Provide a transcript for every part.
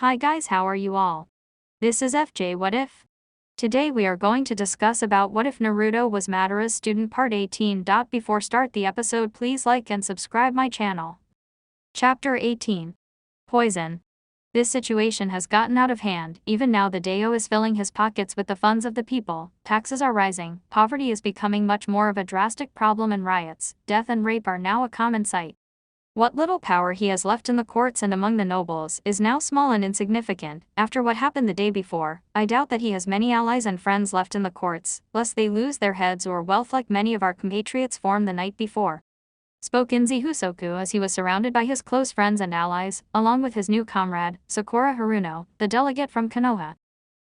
Hi guys, how are you all? This is FJ What If? Today we are going to discuss about what if Naruto was Madara's student part 18. Before start the episode, please like and subscribe my channel. Chapter 18. Poison. This situation has gotten out of hand. Even now the Daio is filling his pockets with the funds of the people, taxes are rising, poverty is becoming much more of a drastic problem, and riots, death and rape are now a common sight. What little power he has left in the courts and among the nobles is now small and insignificant. After what happened the day before, I doubt that he has many allies and friends left in the courts, lest they lose their heads or wealth like many of our compatriots formed the night before. Spoke Inzi Husoku as he was surrounded by his close friends and allies, along with his new comrade, Sakura Haruno, the delegate from Konoha.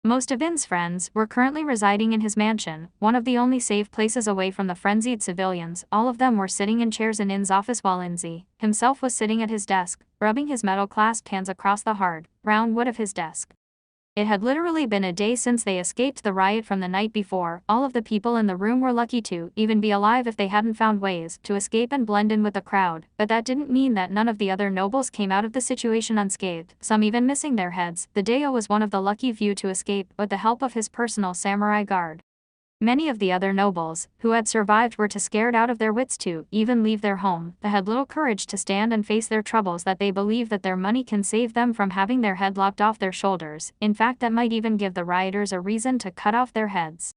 Most of In's friends were currently residing in his mansion, one of the only safe places away from the frenzied civilians. All of them were sitting in chairs in In's office while Inzi himself was sitting at his desk, rubbing his metal-clasped hands across the hard, brown wood of his desk. It had literally been a day since they escaped the riot from the night before. All of the people in the room were lucky to even be alive if they hadn't found ways to escape and blend in with the crowd, but that didn't mean that none of the other nobles came out of the situation unscathed, some even missing their heads. The Daio was one of the lucky few to escape with the help of his personal samurai guard. Many of the other nobles, who had survived, were too scared out of their wits to even leave their home. They had little courage to stand and face their troubles, that they believe that their money can save them from having their head lopped off their shoulders. In fact, that might even give the rioters a reason to cut off their heads.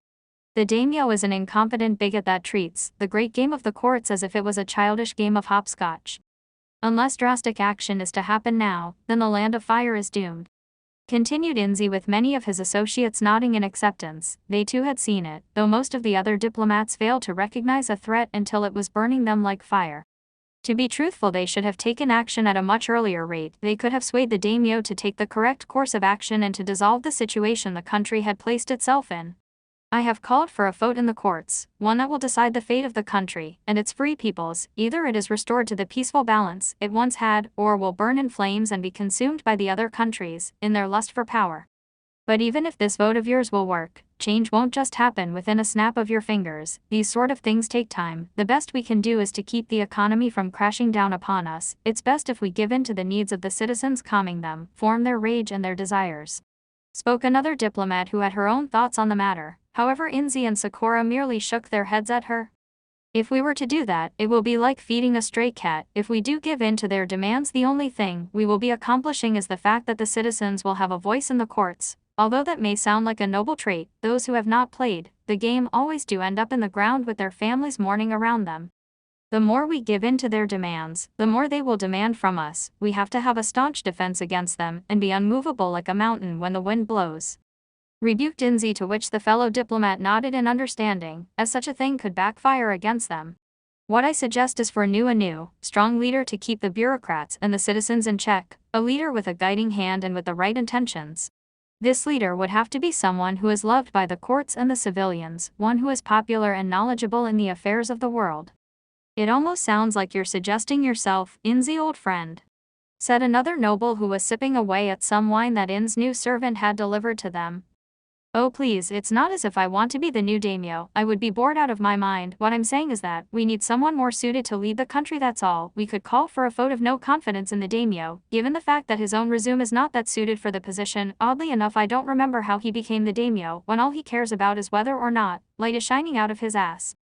The daimyo is an incompetent bigot that treats the great game of the courts as if it was a childish game of hopscotch. Unless drastic action is to happen now, then the land of fire is doomed. Continued Inzi, with many of his associates nodding in acceptance. They too had seen it, though most of the other diplomats failed to recognize a threat until it was burning them like fire. To be truthful, they should have taken action at a much earlier rate. They could have swayed the daimyo to take the correct course of action and to dissolve the situation the country had placed itself in. I have called for a vote in the courts, one that will decide the fate of the country and its free peoples. Either it is restored to the peaceful balance it once had, or will burn in flames and be consumed by the other countries in their lust for power. But even if this vote of yours will work, change won't just happen within a snap of your fingers. These sort of things take time. The best we can do is to keep the economy from crashing down upon us. It's best if we give in to the needs of the citizens, calming them, form their rage and their desires. Spoke another diplomat who had her own thoughts on the matter. However, Inzi and Sakura merely shook their heads at her. If we were to do that, it will be like feeding a stray cat. If we do give in to their demands, the only thing we will be accomplishing is the fact that the citizens will have a voice in the courts. Although that may sound like a noble trait, those who have not played the game always do end up in the ground with their families mourning around them. The more we give in to their demands, the more they will demand from us. We have to have a staunch defense against them and be unmovable like a mountain when the wind blows. Rebuked Inzi, to which the fellow diplomat nodded in understanding, as such a thing could backfire against them. What I suggest is for a new, strong leader to keep the bureaucrats and the citizens in check, a leader with a guiding hand and with the right intentions. This leader would have to be someone who is loved by the courts and the civilians, one who is popular and knowledgeable in the affairs of the world. It almost sounds like you're suggesting yourself, Inzi, old friend, said another noble who was sipping away at some wine that In's new servant had delivered to them. Oh please, it's not as if I want to be the new daimyo. I would be bored out of my mind. What I'm saying is that we need someone more suited to lead the country, that's all. We could call for a vote of no confidence in the daimyo, given the fact that his own resume is not that suited for the position. Oddly enough, I don't remember how he became the daimyo, when all he cares about is whether or not light is shining out of his ass,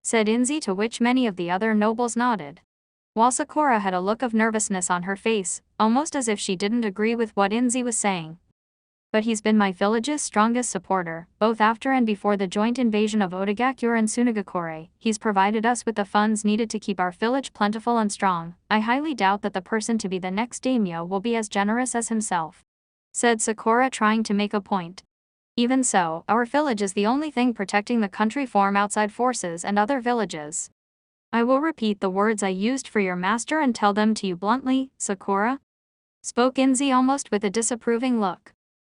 said Inzi, to which many of the other nobles nodded. While Sakura had a look of nervousness on her face, almost as if she didn't agree with what Inzi was saying. But he's been my village's strongest supporter, both after and before the joint invasion of Odagakure and Sunagakure. He's provided us with the funds needed to keep our village plentiful and strong. I highly doubt that the person to be the next daimyo will be as generous as himself, said Sakura, trying to make a point. Even so, our village is the only thing protecting the country from outside forces and other villages. I will repeat the words I used for your master and tell them to you bluntly, Sakura, spoke Inzi, almost with a disapproving look.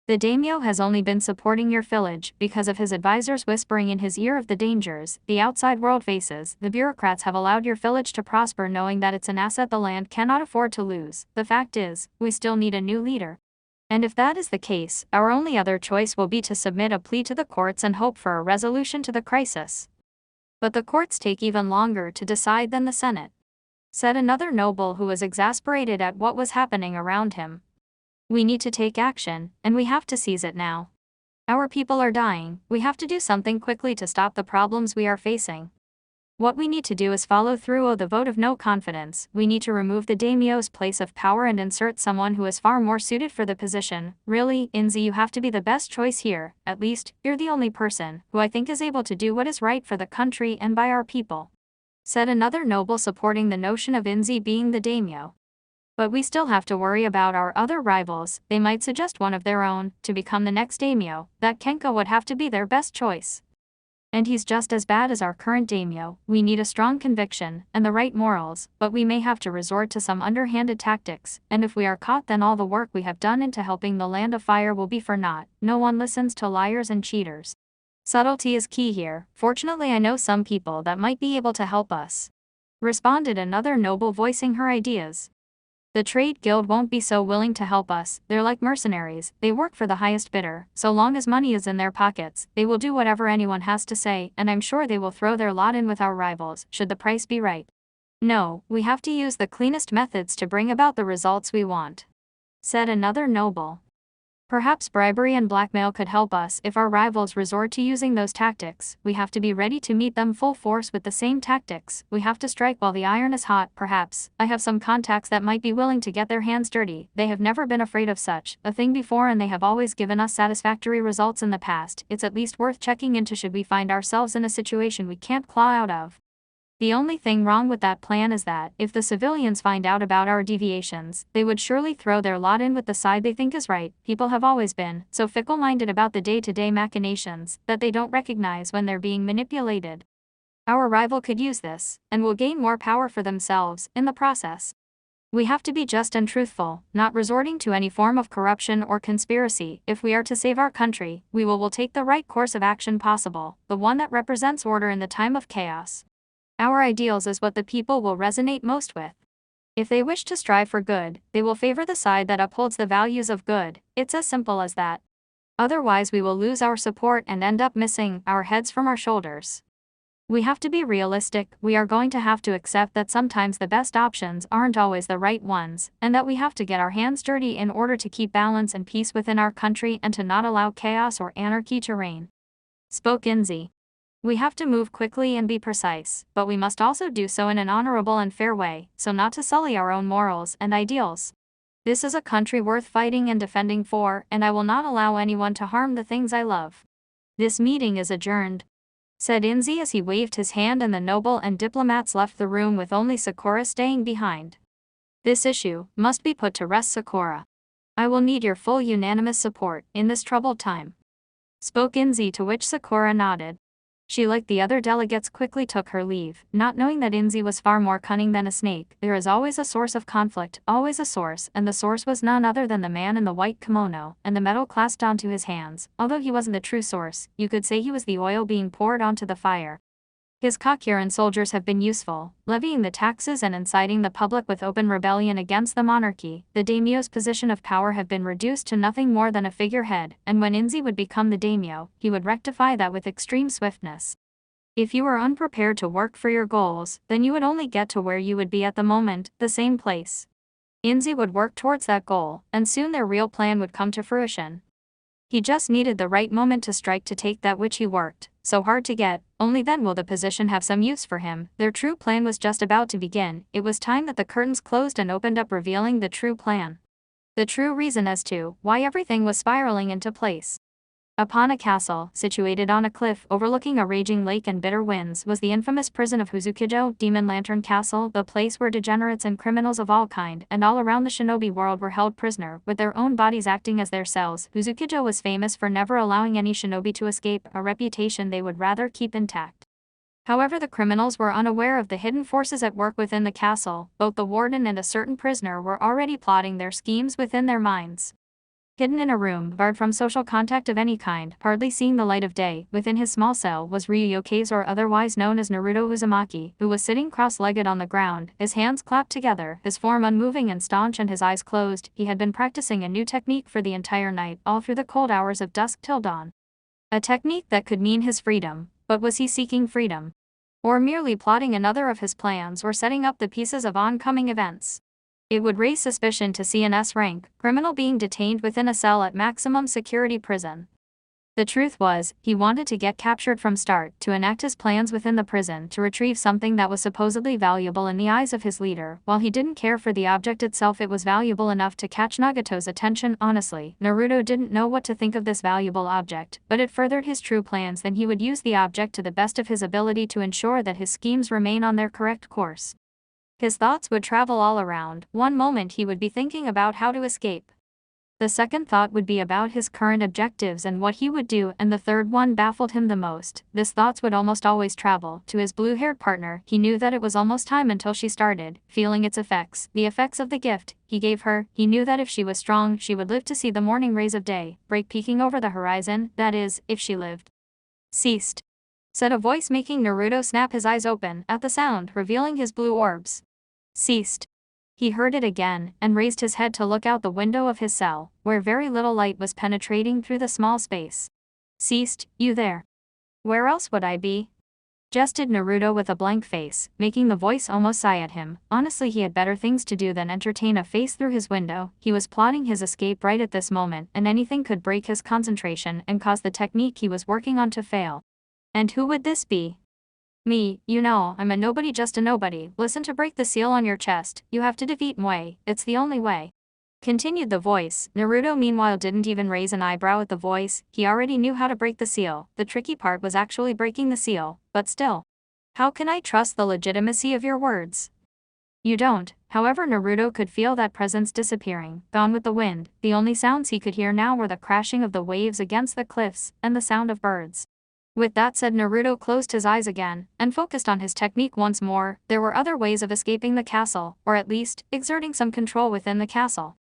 The daimyo has only been supporting your village because of his advisors whispering in his ear of the dangers the outside world faces. The bureaucrats have allowed your village to prosper, knowing that it's an asset the land cannot afford to lose. The fact is, we still need a new leader. And if that is the case, our only other choice will be to submit a plea to the courts and hope for a resolution to the crisis. But the courts take even longer to decide than the Senate, said another noble who was exasperated at what was happening around him. We need to take action, and we have to seize it now. Our people are dying, we have to do something quickly to stop the problems we are facing. What we need to do is follow through on the vote of no confidence. We need to remove the daimyo's place of power and insert someone who is far more suited for the position. Really, Inzi, you have to be the best choice here. At least, you're the only person who I think is able to do what is right for the country and by our people," said another noble, supporting the notion of Inzi being the daimyo. "But we still have to worry about our other rivals. They might suggest one of their own to become the next daimyo. That Kenko would have to be their best choice. And he's just as bad as our current daimyo. We need a strong conviction and the right morals, but we may have to resort to some underhanded tactics, and if we are caught, then all the work we have done into helping the land of fire will be for naught. No one listens to liars and cheaters. Subtlety is key here. Fortunately, I know some people that might be able to help us," responded another noble, voicing her ideas. "The trade guild won't be so willing to help us. They're like mercenaries, they work for the highest bidder. So long as money is in their pockets, they will do whatever anyone has to say, and I'm sure they will throw their lot in with our rivals, should the price be right. No, we have to use the cleanest methods to bring about the results we want," said another noble. "Perhaps bribery and blackmail could help us if our rivals resort to using those tactics. We have to be ready to meet them full force with the same tactics. We have to strike while the iron is hot. Perhaps I have some contacts that might be willing to get their hands dirty. They have never been afraid of such a thing before, and they have always given us satisfactory results in the past. It's at least worth checking into should we find ourselves in a situation we can't claw out of. The only thing wrong with that plan is that, if the civilians find out about our deviations, they would surely throw their lot in with the side they think is right. People have always been so fickle-minded about the day-to-day machinations that they don't recognize when they're being manipulated. Our rival could use this, and will gain more power for themselves in the process. We have to be just and truthful, not resorting to any form of corruption or conspiracy. If we are to save our country, we will take the right course of action possible, the one that represents order in the time of chaos. Our ideals is what the people will resonate most with. If they wish to strive for good, they will favor the side that upholds the values of good. It's as simple as that. Otherwise, we will lose our support and end up missing our heads from our shoulders. We have to be realistic. We are going to have to accept that sometimes the best options aren't always the right ones, and that we have to get our hands dirty in order to keep balance and peace within our country and to not allow chaos or anarchy to reign," spoke Inzi. "We have to move quickly and be precise, but we must also do so in an honorable and fair way, so not to sully our own morals and ideals. This is a country worth fighting and defending for, and I will not allow anyone to harm the things I love. This meeting is adjourned," said Inzi as he waved his hand, and the noble and diplomats left the room with only Sakura staying behind. "This issue must be put to rest, Sakura. I will need your full unanimous support in this troubled time," spoke Inzi, to which Sakura nodded. She, like the other delegates, quickly took her leave, not knowing that Inzi was far more cunning than a snake. There is always a source of conflict, always a source, and the source was none other than the man in the white kimono, and the metal clasped onto his hands. Although he wasn't the true source, you could say he was the oil being poured onto the fire. His Kakuren soldiers have been useful, levying the taxes and inciting the public with open rebellion against the monarchy. The daimyo's position of power had been reduced to nothing more than a figurehead, and when Inzi would become the daimyo, he would rectify that with extreme swiftness. If you were unprepared to work for your goals, then you would only get to where you would be at the moment, the same place. Inzi would work towards that goal, and soon their real plan would come to fruition. He just needed the right moment to strike, to take that which he worked so hard to get. Only then will the position have some use for him. Their true plan was just about to begin. It was time that the curtains closed and opened up, revealing the true plan. The true reason as to why everything was spiraling into place. Upon a castle, situated on a cliff overlooking a raging lake and bitter winds, was the infamous prison of Huzukijo, Demon Lantern Castle, the place where degenerates and criminals of all kind and all around the shinobi world were held prisoner, with their own bodies acting as their cells. Huzukijo was famous for never allowing any shinobi to escape, a reputation they would rather keep intact. However, the criminals were unaware of the hidden forces at work within the castle. Both the warden and a certain prisoner were already plotting their schemes within their minds. Hidden in a room, barred from social contact of any kind, hardly seeing the light of day, within his small cell was Ryuyoke's, or otherwise known as Naruto Uzumaki, who was sitting cross-legged on the ground, his hands clapped together, his form unmoving and staunch and his eyes closed. He had been practicing a new technique for the entire night, all through the cold hours of dusk till dawn. A technique that could mean his freedom, but was he seeking freedom? Or merely plotting another of his plans, or setting up the pieces of oncoming events? It would raise suspicion to see an S-rank criminal being detained within a cell at maximum security prison. The truth was, he wanted to get captured from start to enact his plans within the prison to retrieve something that was supposedly valuable in the eyes of his leader. While he didn't care for the object itself, it was valuable enough to catch Nagato's attention. Honestly, Naruto didn't know what to think of this valuable object, but it furthered his true plans. Then he would use the object to the best of his ability to ensure that his schemes remain on their correct course. His thoughts would travel all around. One moment he would be thinking about how to escape. The second thought would be about his current objectives and what he would do, and the third one baffled him the most. His thoughts would almost always travel to his blue-haired partner. He knew that it was almost time until she started feeling its effects, the effects of the gift he gave her. He knew that if she was strong, she would live to see the morning rays of day break, peeking over the horizon. That is, if she lived. Ceased, said a voice, making Naruto snap his eyes open at the sound, revealing his blue orbs. Ceased. He heard it again, and raised his head to look out the window of his cell, where very little light was penetrating through the small space. Ceased, you there? Where else would I be? Jested Naruto with a blank face, making the voice almost sigh at him. Honestly, he had better things to do than entertain a face through his window. He was plotting his escape right at this moment, and anything could break his concentration and cause the technique he was working on to fail. And who would this be? Me, you know, I'm a nobody, just a nobody. Listen, to break the seal on your chest, you have to defeat Mui. It's the only way. Continued the voice. Naruto meanwhile didn't even raise an eyebrow at the voice. He already knew how to break the seal. The tricky part was actually breaking the seal, but still. How can I trust the legitimacy of your words? You don't. However, Naruto could feel that presence disappearing, gone with the wind. The only sounds he could hear now were the crashing of the waves against the cliffs, and the sound of birds. With that said, Naruto closed his eyes again, and focused on his technique once more. There were other ways of escaping the castle, or at least, exerting some control within the castle.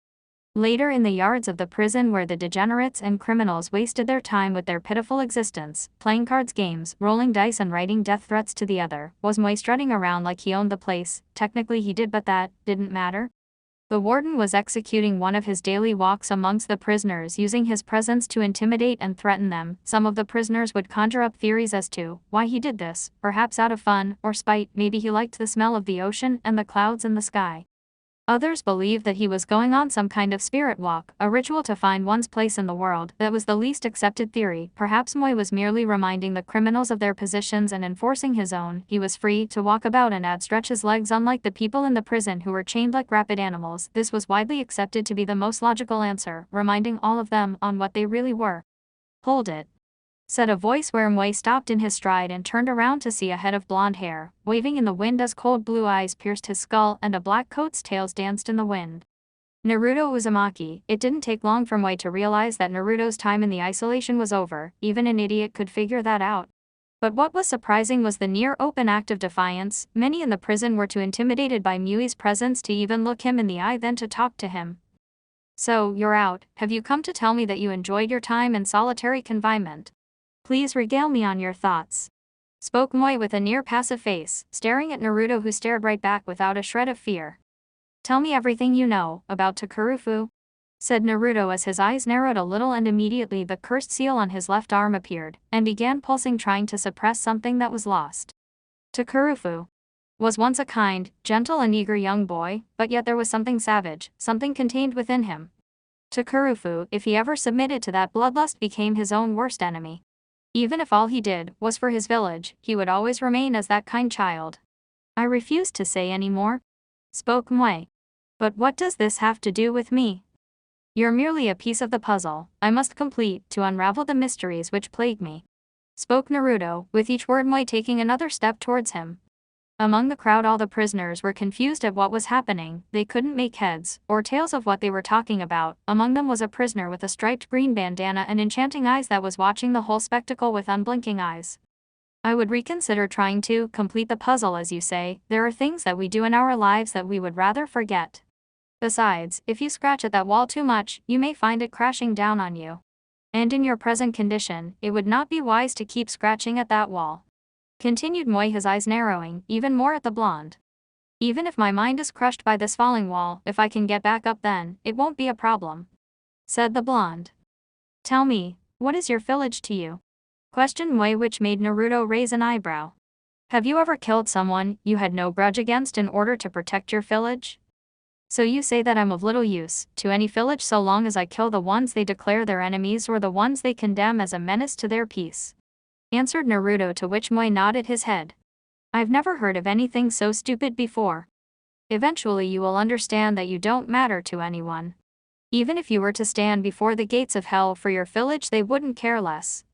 Later, in the yards of the prison where the degenerates and criminals wasted their time with their pitiful existence, playing cards games, rolling dice and writing death threats to the other, was Mui strutting around like he owned the place. Technically he did, but that didn't matter. The warden was executing one of his daily walks amongst the prisoners, using his presence to intimidate and threaten them. Some of the prisoners would conjure up theories as to why he did this, perhaps out of fun or spite. Maybe he liked the smell of the ocean and the clouds in the sky. Others believed that he was going on some kind of spirit walk, a ritual to find one's place in the world. That was the least accepted theory. Perhaps Mui was merely reminding the criminals of their positions and enforcing his own. He was free to walk about and stretch his legs, unlike the people in the prison who were chained like rabid animals. This was widely accepted to be the most logical answer, reminding all of them on what they really were. Hold it, said a voice, where Mui stopped in his stride and turned around to see a head of blonde hair, waving in the wind as cold blue eyes pierced his skull and a black coat's tails danced in the wind. Naruto Uzumaki. It didn't take long for Mui to realize that Naruto's time in the isolation was over. Even an idiot could figure that out. But what was surprising was the near-open act of defiance. Many in the prison were too intimidated by Mui's presence to even look him in the eye, then to talk to him. So, you're out. Have you come to tell me that you enjoyed your time in solitary confinement? Please regale me on your thoughts, spoke Mui with a near-passive face, staring at Naruto, who stared right back without a shred of fear. Tell me everything you know about Takurufu, said Naruto as his eyes narrowed a little, and immediately the cursed seal on his left arm appeared, and began pulsing, trying to suppress something that was lost. Takurufu was once a kind, gentle and eager young boy, but yet there was something savage, something contained within him. Takurufu, if he ever submitted to that bloodlust, became his own worst enemy. Even if all he did was for his village, he would always remain as that kind child. I refuse to say any more, spoke Mui. But what does this have to do with me? You're merely a piece of the puzzle I must complete to unravel the mysteries which plague me, spoke Naruto, with each word Mui taking another step towards him. Among the crowd, all the prisoners were confused at what was happening. They couldn't make heads or tails of what they were talking about. Among them was a prisoner with a striped green bandana and enchanting eyes that was watching the whole spectacle with unblinking eyes. I would reconsider trying to complete the puzzle, as you say. There are things that we do in our lives that we would rather forget. Besides, if you scratch at that wall too much, you may find it crashing down on you. And in your present condition, it would not be wise to keep scratching at that wall, continued Mui, his eyes narrowing even more at the blonde. Even if my mind is crushed by this falling wall, if I can get back up, then it won't be a problem, said the blonde. Tell me, what is your village to you? Questioned Mui, which made Naruto raise an eyebrow. Have you ever killed someone you had no grudge against in order to protect your village? So you say that I'm of little use to any village so long as I kill the ones they declare their enemies or the ones they condemn as a menace to their peace? Answered Naruto, to which Moy nodded his head. I've never heard of anything so stupid before. Eventually you will understand that you don't matter to anyone. Even if you were to stand before the gates of hell for your village, they wouldn't care less.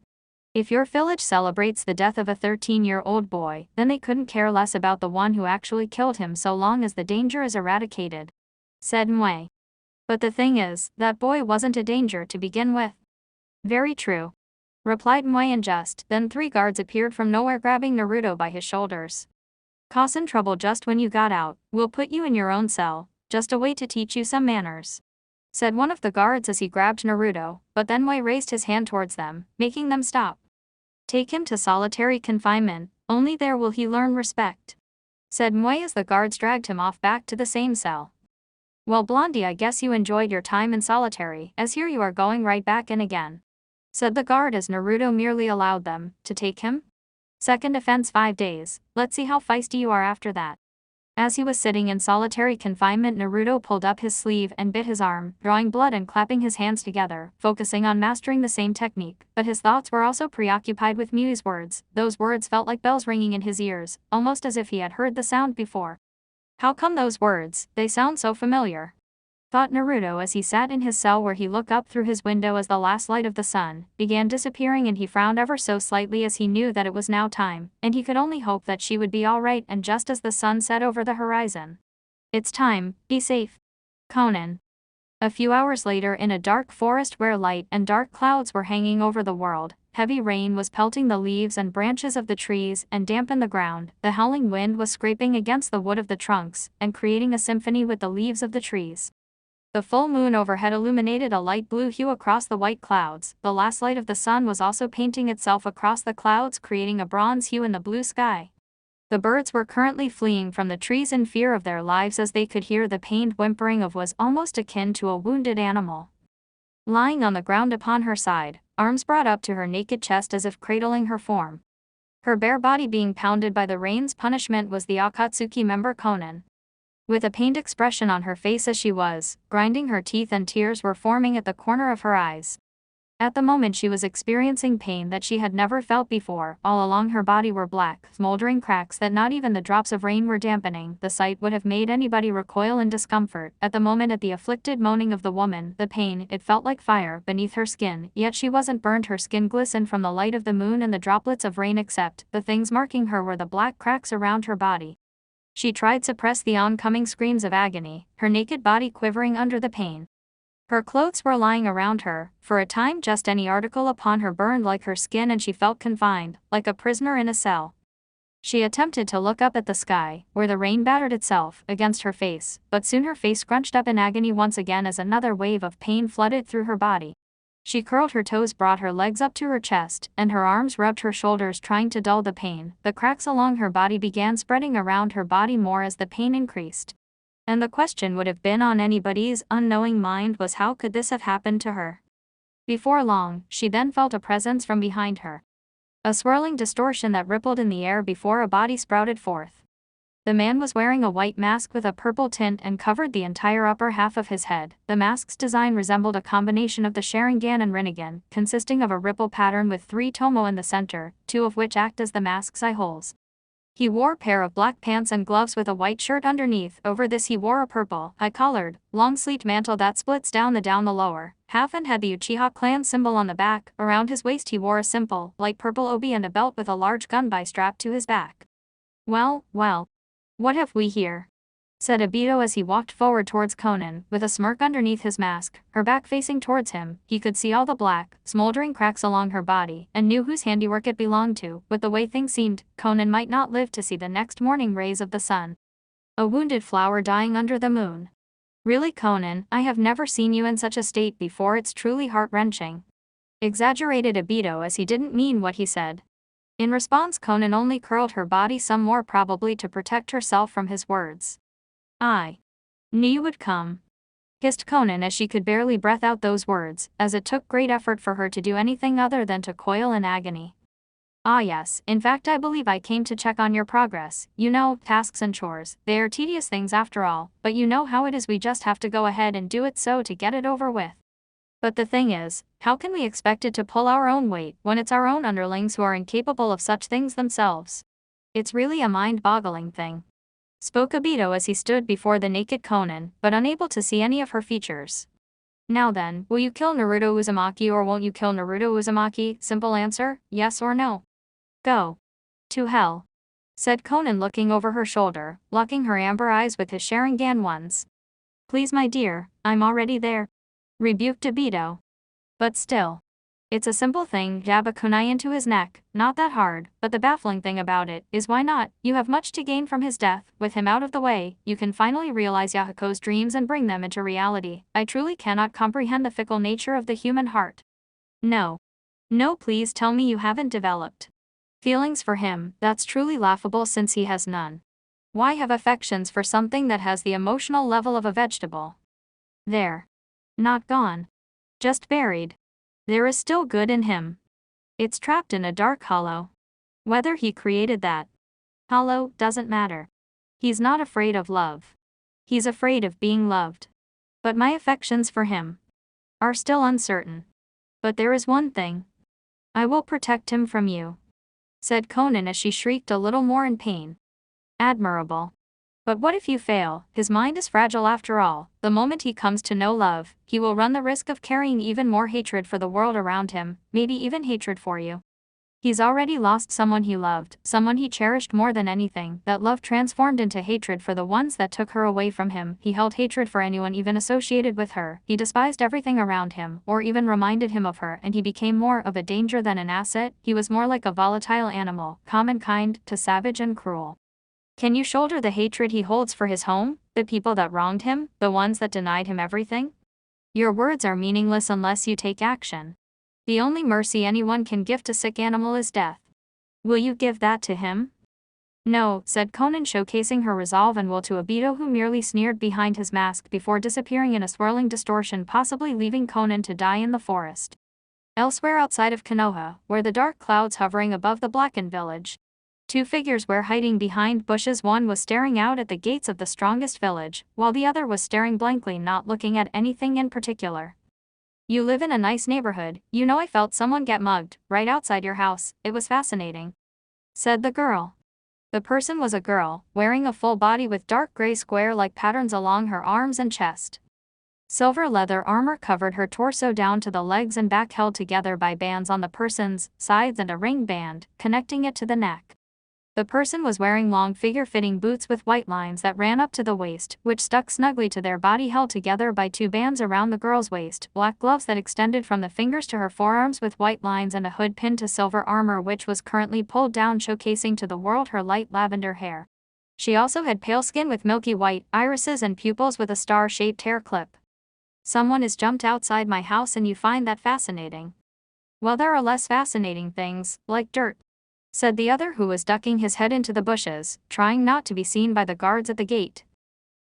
If your village celebrates the death of a 13-year-old boy, then they couldn't care less about the one who actually killed him so long as the danger is eradicated, said Mui. But the thing is, that boy wasn't a danger to begin with. Very true, replied Mui in jest. Then 3 guards appeared from nowhere, grabbing Naruto by his shoulders. Causing trouble just when you got out, we'll put you in your own cell, just a way to teach you some manners, said one of the guards as he grabbed Naruto, but then Mui raised his hand towards them, making them stop. Take him to solitary confinement, only there will he learn respect, said Mui as the guards dragged him off back to the same cell. Well, Blondie, I guess you enjoyed your time in solitary, as here you are going right back in again, said the guard as Naruto merely allowed them to take him. Second offense 5 days, let's see how feisty you are after that. As he was sitting in solitary confinement, Naruto pulled up his sleeve and bit his arm, drawing blood and clapping his hands together, focusing on mastering the same technique, but his thoughts were also preoccupied with Miu's words. Those words felt like bells ringing in his ears, almost as if he had heard the sound before. How come those words, they sound so familiar? Thought Naruto as he sat in his cell, where he looked up through his window as the last light of the sun began disappearing, and he frowned ever so slightly as he knew that it was now time, and he could only hope that she would be alright. And just as the sun set over the horizon, it's time, be safe, Conan. A few hours later, in a dark forest where light and dark clouds were hanging over the world, heavy rain was pelting the leaves and branches of the trees and dampened the ground. The howling wind was scraping against the wood of the trunks and creating a symphony with the leaves of the trees. The full moon overhead illuminated a light blue hue across the white clouds. The last light of the sun was also painting itself across the clouds, creating a bronze hue in the blue sky. The birds were currently fleeing from the trees in fear of their lives, as they could hear the pained whimpering of what was almost akin to a wounded animal. Lying on the ground upon her side, arms brought up to her naked chest as if cradling her form, her bare body being pounded by the rain's punishment, was the Akatsuki member Conan. With a pained expression on her face as she was grinding her teeth, and tears were forming at the corner of her eyes. At the moment she was experiencing pain that she had never felt before. All along her body were black, smoldering cracks that not even the drops of rain were dampening. The sight would have made anybody recoil in discomfort. At the moment, at the afflicted moaning of the woman, the pain, it felt like fire beneath her skin, yet she wasn't burned. Her skin glistened from the light of the moon and the droplets of rain, except the things marking her were the black cracks around her body. She tried to suppress the oncoming screams of agony, her naked body quivering under the pain. Her clothes were lying around her. For a time just any article upon her burned like her skin, and she felt confined, like a prisoner in a cell. She attempted to look up at the sky, where the rain battered itself against her face, but soon her face scrunched up in agony once again as another wave of pain flooded through her body. She curled her toes, brought her legs up to her chest, and her arms rubbed her shoulders, trying to dull the pain. The cracks along her body began spreading around her body more as the pain increased. And the question would have been on anybody's unknowing mind was, how could this have happened to her? Before long, she then felt a presence from behind her. A swirling distortion that rippled in the air before a body sprouted forth. The man was wearing a white mask with a purple tint and covered the entire upper half of his head. The mask's design resembled a combination of the Sharingan and Rinnegan, consisting of a ripple pattern with 3 tomo in the center, 2 of which act as the mask's eye holes. He wore a pair of black pants and gloves with a white shirt underneath. Over this he wore a purple, high-collared, long-sleeved mantle that splits down the lower half and had the Uchiha clan symbol on the back. Around his waist he wore a simple, light purple obi and a belt with a large gunbai strapped to his back. Well, what have we here? Said Obito as he walked forward towards Conan, with a smirk underneath his mask, her back facing towards him. He could see all the black, smoldering cracks along her body, and knew whose handiwork it belonged to. With the way things seemed, Conan might not live to see the next morning rays of the sun. A wounded flower dying under the moon. Really, Conan, I have never seen you in such a state before. It's truly heart-wrenching, exaggerated Obito as he didn't mean what he said. In response, Conan only curled her body some more, probably to protect herself from his words. I knew you would come, hissed Conan as she could barely breath out those words, as it took great effort for her to do anything other than to coil in agony. Ah yes, in fact I believe I came to check on your progress. You know, tasks and chores, they are tedious things after all, but you know how it is, we just have to go ahead and do it so to get it over with. But the thing is, how can we expect it to pull our own weight when it's our own underlings who are incapable of such things themselves? It's really a mind-boggling thing. Spoke Obito as he stood before the naked Conan, but unable to see any of her features. Now then, will you kill Naruto Uzumaki or won't you kill Naruto Uzumaki? Simple answer, yes or no. Go. To hell. Said Conan looking over her shoulder, locking her amber eyes with his Sharingan ones. Please my dear, I'm already there. Rebuked Obito. But still. It's a simple thing, jab a kunai into his neck, not that hard, but the baffling thing about it is why not? You have much to gain from his death, with him out of the way, you can finally realize Yahako's dreams and bring them into reality. I truly cannot comprehend the fickle nature of the human heart. No. No, please tell me you haven't developed feelings for him. That's truly laughable since he has none. Why have affections for something that has the emotional level of a vegetable? There. Not gone. Just buried. There is still good in him. It's trapped in a dark hollow. Whether he created that hollow doesn't matter. He's not afraid of love. He's afraid of being loved. But my affections for him are still uncertain. But there is one thing. I will protect him from you, said Conan as she shrieked a little more in pain. Admirable. But what if you fail? His mind is fragile after all. The moment he comes to know love, he will run the risk of carrying even more hatred for the world around him, maybe even hatred for you. He's already lost someone he loved, someone he cherished more than anything. That love transformed into hatred for the ones that took her away from him. He held hatred for anyone even associated with her. He despised everything around him, or even reminded him of her, and he became more of a danger than an asset. He was more like a volatile animal, calm and kind, to savage and cruel. Can you shoulder the hatred he holds for his home, the people that wronged him, the ones that denied him everything? Your words are meaningless unless you take action. The only mercy anyone can give to sick animal is death. Will you give that to him? No, said Conan, showcasing her resolve and will to Obito, who merely sneered behind his mask before disappearing in a swirling distortion, possibly leaving Conan to die in the forest. Elsewhere outside of Konoha, where the dark clouds hovering above the blackened village, two figures were hiding behind bushes. One was staring out at the gates of the strongest village, while the other was staring blankly, not looking at anything in particular. You live in a nice neighborhood. You know, I felt someone get mugged right outside your house. It was fascinating, said the girl. The person was a girl, wearing a full body with dark gray square-like patterns along her arms and chest. Silver leather armor covered her torso down to the legs and back, held together by bands on the person's sides and a ring band connecting it to the neck. The person was wearing long figure-fitting boots with white lines that ran up to the waist, which stuck snugly to their body, held together by two bands around the girl's waist, black gloves that extended from the fingers to her forearms with white lines, and a hood pinned to silver armor which was currently pulled down, showcasing to the world her light lavender hair. She also had pale skin with milky white irises and pupils with a star-shaped hair clip. Someone has jumped outside my house and you find that fascinating? Well, there are less fascinating things, like dirt, said the other, who was ducking his head into the bushes, trying not to be seen by the guards at the gate.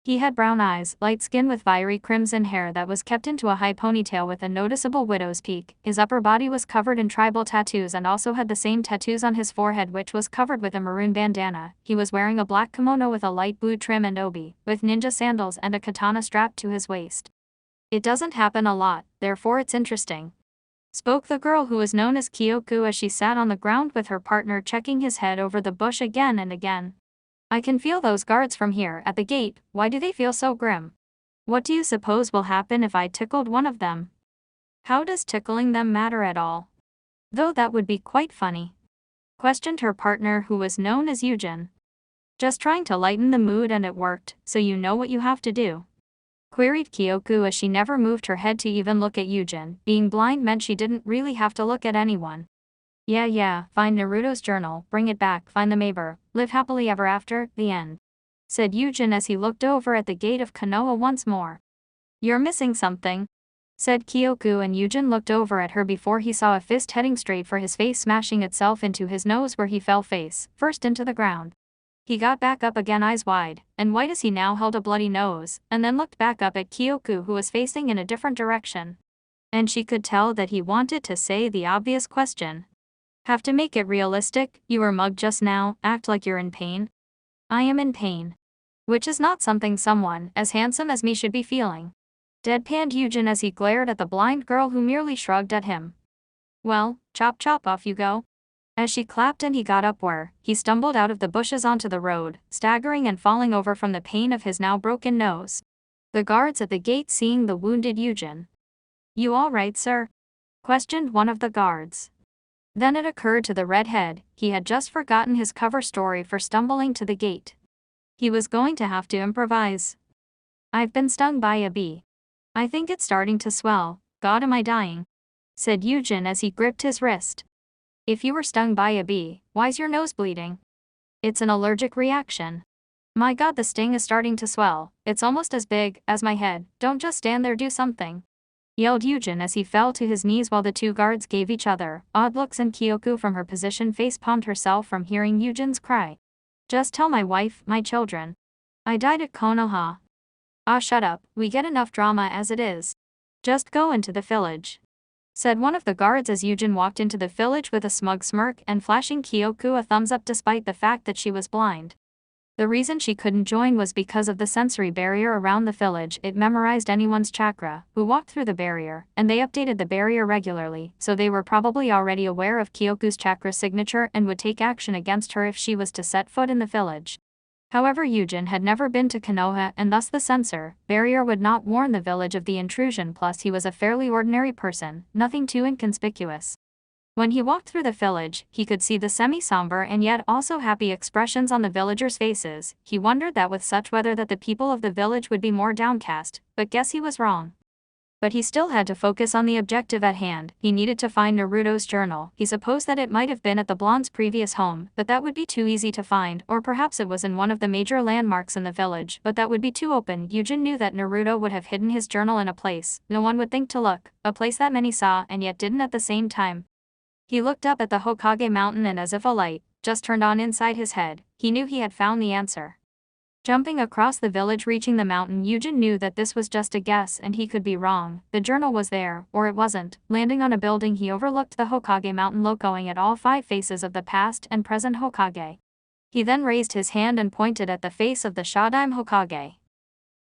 He had brown eyes, light skin with fiery crimson hair that was kept into a high ponytail with a noticeable widow's peak. His upper body was covered in tribal tattoos and also had the same tattoos on his forehead, which was covered with a maroon bandana. He was wearing a black kimono with a light blue trim and obi, with ninja sandals and a katana strapped to his waist. It doesn't happen a lot, therefore it's interesting, spoke the girl, who was known as Kyoku, as she sat on the ground with her partner, checking his head over the bush again and again. I can feel those guards from here at the gate. Why do they feel so grim? What do you suppose will happen if I tickled one of them? How does tickling them matter at all? Though that would be quite funny, questioned her partner, who was known as Eugen. Just trying to lighten the mood, and it worked, so you know what you have to do, queried Kyoku as she never moved her head to even look at Eugen. Being blind meant she didn't really have to look at anyone. Yeah, find Naruto's journal, bring it back, find the Maber, live happily ever after, the end, said Eugen as he looked over at the gate of Konoha once more. You're missing something, said Kyoku, and Eugen looked over at her before he saw a fist heading straight for his face, smashing itself into his nose, where he fell face first into the ground. He got back up again, eyes wide and white as he now held a bloody nose, and then looked back up at Kyoku, who was facing in a different direction. And she could tell that he wanted to say the obvious question. Have to make it realistic. You were mugged just now, act like you're in pain. I am in pain. Which is not something someone as handsome as me should be feeling. Deadpanned Eugen as he glared at the blind girl who merely shrugged at him. Well, chop chop, off you go. As she clapped and he got upward, he stumbled out of the bushes onto the road, staggering and falling over from the pain of his now broken nose. The guards at the gate seeing the wounded Eugen. You all right, sir? Questioned one of the guards. Then it occurred to the redhead, he had just forgotten his cover story for stumbling to the gate. He was going to have to improvise. I've been stung by a bee. I think it's starting to swell. God, am I dying? Said Eugen as he gripped his wrist. If you were stung by a bee, why's your nose bleeding? It's an allergic reaction. My God, the sting is starting to swell. It's almost as big as my head. Don't just stand there, do something. Yelled Eugen as he fell to his knees while the two guards gave each other odd looks and Kyoko from her position face-palmed herself from hearing Eugen's cry. Just tell my wife, my children. I died at Konoha. Ah, shut up, we get enough drama as it is. Just go into the village. Said one of the guards as Eugen walked into the village with a smug smirk and flashing Kyoko a thumbs up despite the fact that she was blind. The reason she couldn't join was because of the sensory barrier around the village. It memorized anyone's chakra who walked through the barrier, and they updated the barrier regularly, so they were probably already aware of Kyoko's chakra signature and would take action against her if she was to set foot in the village. However, Eugen had never been to Konoha and thus the censor barrier would not warn the village of the intrusion, plus he was a fairly ordinary person, nothing too inconspicuous. When he walked through the village, he could see the semi-somber and yet also happy expressions on the villagers' faces. He wondered that with such weather that the people of the village would be more downcast, but guess he was wrong. But he still had to focus on the objective at hand. He needed to find Naruto's journal. He supposed that it might have been at the blonde's previous home, but that would be too easy to find, or perhaps it was in one of the major landmarks in the village, but that would be too open. Eugen knew that Naruto would have hidden his journal in a place no one would think to look, a place that many saw and yet didn't at the same time. He looked up at the Hokage mountain and as if a light just turned on inside his head, he knew he had found the answer. Jumping across the village, reaching the mountain, Eugen knew that this was just a guess and he could be wrong. The journal was there, or it wasn't. Landing on a building, he overlooked the Hokage mountain, locoing at all 5 faces of the past and present Hokage. He then raised his hand and pointed at the face of the Shadaime Hokage.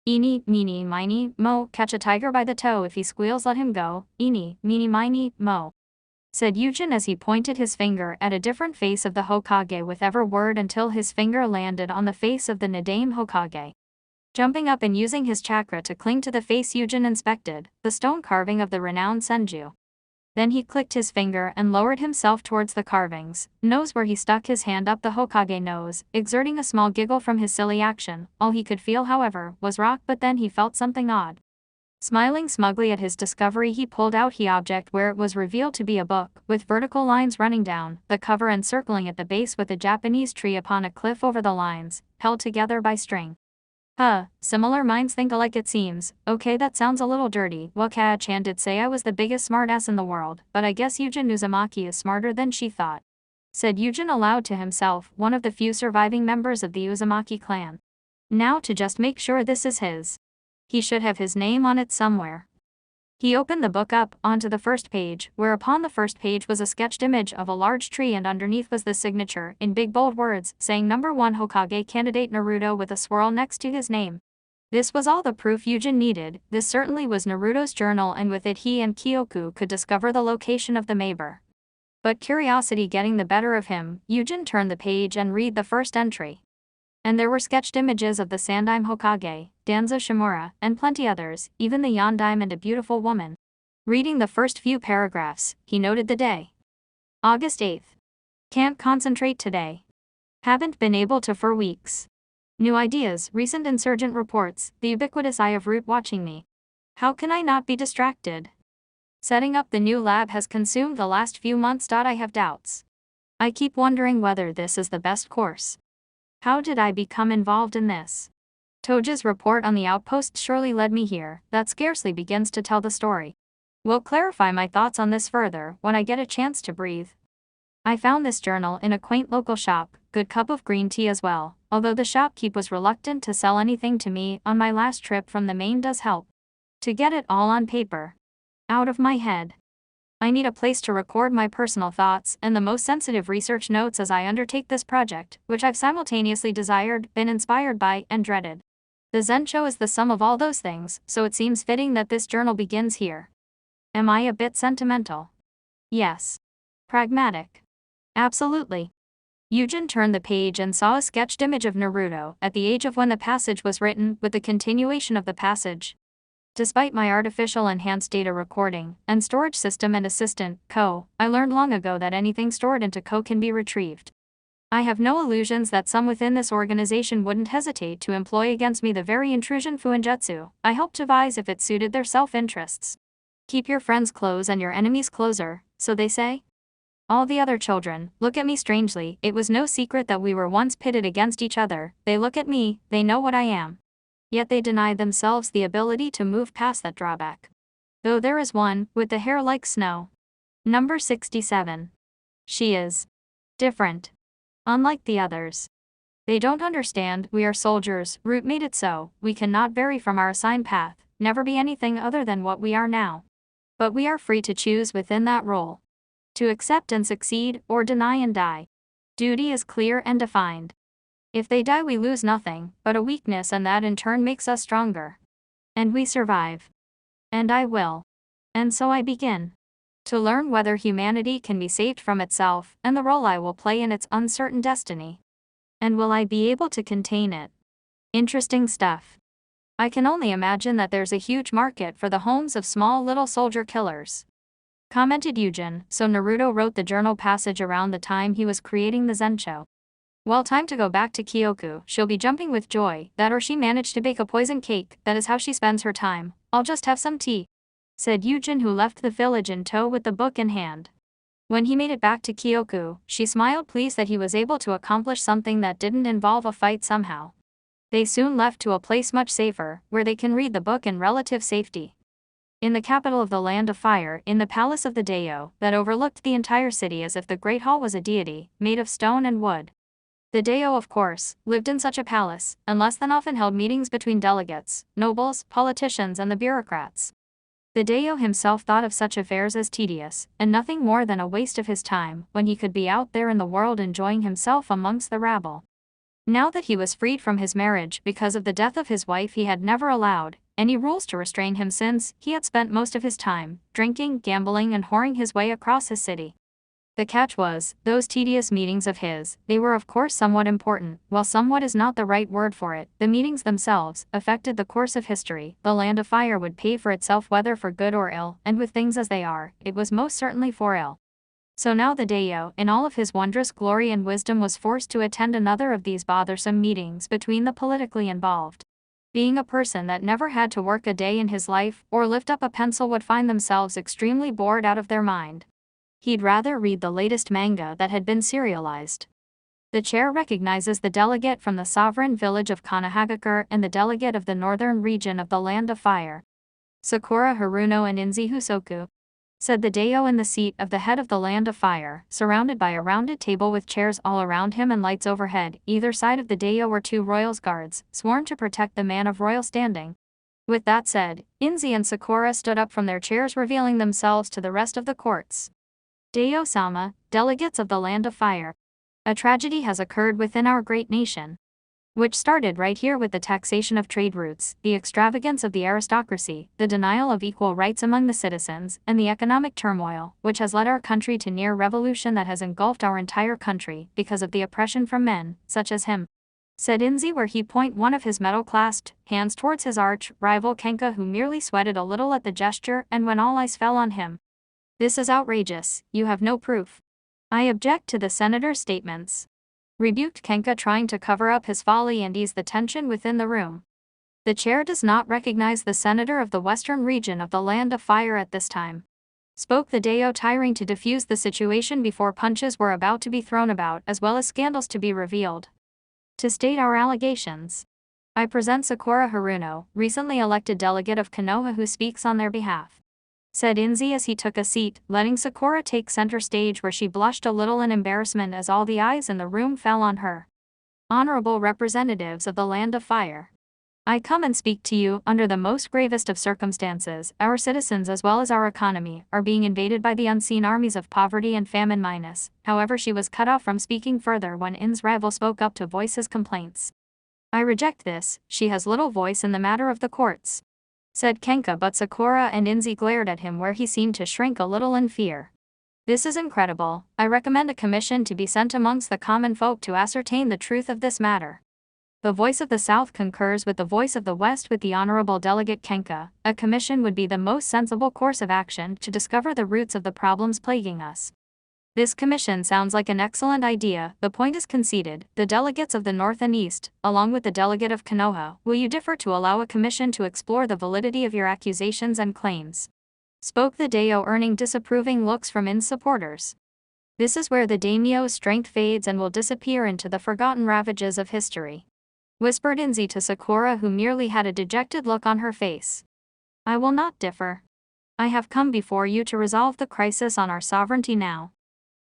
Eeny, meeny, miny, mo, catch a tiger by the toe, if he squeals let him go. Eeny, meeny, miny, mo. Said Eugen as he pointed his finger at a different face of the Hokage with every word until his finger landed on the face of the Nadaime Hokage. Jumping up and using his chakra to cling to the face, Eugen inspected the stone carving of the renowned Senju. Then he clicked his finger and lowered himself towards the carvings, nose where he stuck his hand up the Hokage nose, exerting a small giggle from his silly action. All he could feel, however, was rock, but then he felt something odd. Smiling smugly at his discovery, he pulled out the object where it was revealed to be a book, with vertical lines running down the cover and circling at the base with a Japanese tree upon a cliff over the lines, held together by string. Similar minds think alike it seems. Okay, that sounds a little dirty. Well, Kaa-chan did say I was the biggest smartass in the world, but I guess Eugen Uzumaki is smarter than she thought. Said Eugen aloud to himself, one of the few surviving members of the Uzumaki clan. Now to just make sure this is his. He should have his name on it somewhere. He opened the book up onto the first page, where upon the first page was a sketched image of a large tree and underneath was the signature, in big bold words, saying "Number 1 Hokage candidate Naruto" with a swirl next to his name. This was all the proof Eugen needed. This certainly was Naruto's journal, and with it he and Kyoko could discover the location of the Maber. But curiosity getting the better of him, Eugen turned the page and read the first entry. And there were sketched images of the Sandaime Hokage, Danzo Shimura, and plenty others, even the Yondaime and a beautiful woman. Reading the first few paragraphs, he noted the day. August 8th. Can't concentrate today. Haven't been able to for weeks. New ideas, recent insurgent reports, the ubiquitous eye of Root watching me. How can I not be distracted? Setting up the new lab has consumed the last few months. I have doubts. I keep wondering whether this is the best course. How did I become involved in this? Toja's report on the outpost surely led me here. That scarcely begins to tell the story. Will clarify my thoughts on this further when I get a chance to breathe. I found this journal in a quaint local shop, good cup of green tea as well, although the shopkeep was reluctant to sell anything to me on my last trip from the main does help. To get it all on paper. Out of my head. I need a place to record my personal thoughts and the most sensitive research notes as I undertake this project, which I've simultaneously desired, been inspired by, and dreaded. The Zensho is the sum of all those things, so it seems fitting that this journal begins here. Am I a bit sentimental? Yes. Pragmatic? Absolutely. Yujin turned the page and saw a sketched image of Naruto at the age of when the passage was written, with the continuation of the passage. Despite my artificial enhanced data recording and storage system and assistant, Ko, I learned long ago that anything stored into Ko can be retrieved. I have no illusions that some within this organization wouldn't hesitate to employ against me the very intrusion fuinjutsu I helped devise if it suited their self-interests. Keep your friends close and your enemies closer, so they say? All the other children look at me strangely. It was no secret that we were once pitted against each other. They look at me, they know what I am. Yet they deny themselves the ability to move past that drawback. Though there is one, with the hair like snow. Number 67. She is different. Unlike the others. They don't understand, we are soldiers, Root made it so, we cannot vary from our assigned path, never be anything other than what we are now. But we are free to choose within that role. To accept and succeed, or deny and die. Duty is clear and defined. If they die we lose nothing, but a weakness, and that in turn makes us stronger. And we survive. And I will. And so I begin. To learn whether humanity can be saved from itself, and the role I will play in its uncertain destiny. And will I be able to contain it? Interesting stuff. I can only imagine that there's a huge market for the homes of small little soldier killers. Commented Yujin, so Naruto wrote the journal passage around the time he was creating the Zensho. Well, time to go back to Kyoku. She'll be jumping with joy, that or she managed to bake a poison cake, that is how she spends her time. I'll just have some tea. Said Yujin, who left the village in tow with the book in hand. When he made it back to Kyoku, she smiled, pleased that he was able to accomplish something that didn't involve a fight somehow. They soon left to a place much safer, where they can read the book in relative safety. In the capital of the Land of Fire, in the palace of the Daio, that overlooked the entire city as if the Great Hall was a deity, made of stone and wood. The Daio, of course, lived in such a palace, and less than often held meetings between delegates, nobles, politicians and the bureaucrats. The Daio himself thought of such affairs as tedious, and nothing more than a waste of his time, when he could be out there in the world enjoying himself amongst the rabble. Now that he was freed from his marriage because of the death of his wife, he had never allowed any rules to restrain him, since he had spent most of his time drinking, gambling and whoring his way across his city. The catch was, those tedious meetings of his, they were of course somewhat important. While somewhat is not the right word for it, the meetings themselves affected the course of history. The Land of Fire would pay for itself whether for good or ill, and with things as they are, it was most certainly for ill. So now the Daio, in all of his wondrous glory and wisdom, was forced to attend another of these bothersome meetings between the politically involved. Being a person that never had to work a day in his life, or lift up a pencil, would find themselves extremely bored out of their mind. He'd rather read the latest manga that had been serialized. The chair recognizes the delegate from the sovereign village of Kanahagakure and the delegate of the northern region of the Land of Fire. Sakura Haruno and Inzi Husoku, said the Daio in the seat of the head of the Land of Fire, surrounded by a rounded table with chairs all around him and lights overhead. Either side of the Daio were 2 royals guards, sworn to protect the man of royal standing. With that said, Inzi and Sakura stood up from their chairs, revealing themselves to the rest of the courts. Daio-sama, delegates of the Land of Fire. A tragedy has occurred within our great nation, which started right here with the taxation of trade routes, the extravagance of the aristocracy, the denial of equal rights among the citizens, and the economic turmoil, which has led our country to near revolution that has engulfed our entire country because of the oppression from men, such as him. Said Inzi, where he point one of his metal-clasped hands towards his arch-rival Kenka, who merely sweated a little at the gesture and when all eyes fell on him. This is outrageous, you have no proof. I object to the senator's statements. Rebuked Kenka, trying to cover up his folly and ease the tension within the room. The chair does not recognize the senator of the western region of the Land of Fire at this time. Spoke the Daio, tiring to defuse the situation before punches were about to be thrown about, as well as scandals to be revealed. To state our allegations, I present Sakura Haruno, recently elected delegate of Konoha, who speaks on their behalf. Said Inzi as he took a seat, letting Sakura take center stage, where she blushed a little in embarrassment as all the eyes in the room fell on her. Honorable representatives of the Land of Fire. I come and speak to you under the most gravest of circumstances. Our citizens as well as our economy are being invaded by the unseen armies of poverty and famine minus. However, she was cut off from speaking further when In's rival spoke up to voice his complaints. I reject this, she has little voice in the matter of the courts, said Kenka, but Sakura and Inzi glared at him where he seemed to shrink a little in fear. This is incredible. I recommend a commission to be sent amongst the common folk to ascertain the truth of this matter. The voice of the South concurs with the voice of the West with the Honorable Delegate Kenka. A commission would be the most sensible course of action to discover the roots of the problems plaguing us. This commission sounds like an excellent idea. The point is conceded. The delegates of the North and East, along with the delegate of Konoha, will you differ to allow a commission to explore the validity of your accusations and claims? Spoke the daimyo, earning disapproving looks from In's supporters. This is where the daimyo's strength fades and will disappear into the forgotten ravages of history, whispered Inzi to Sakura, who merely had a dejected look on her face. I will not differ. I have come before you to resolve the crisis on our sovereignty now.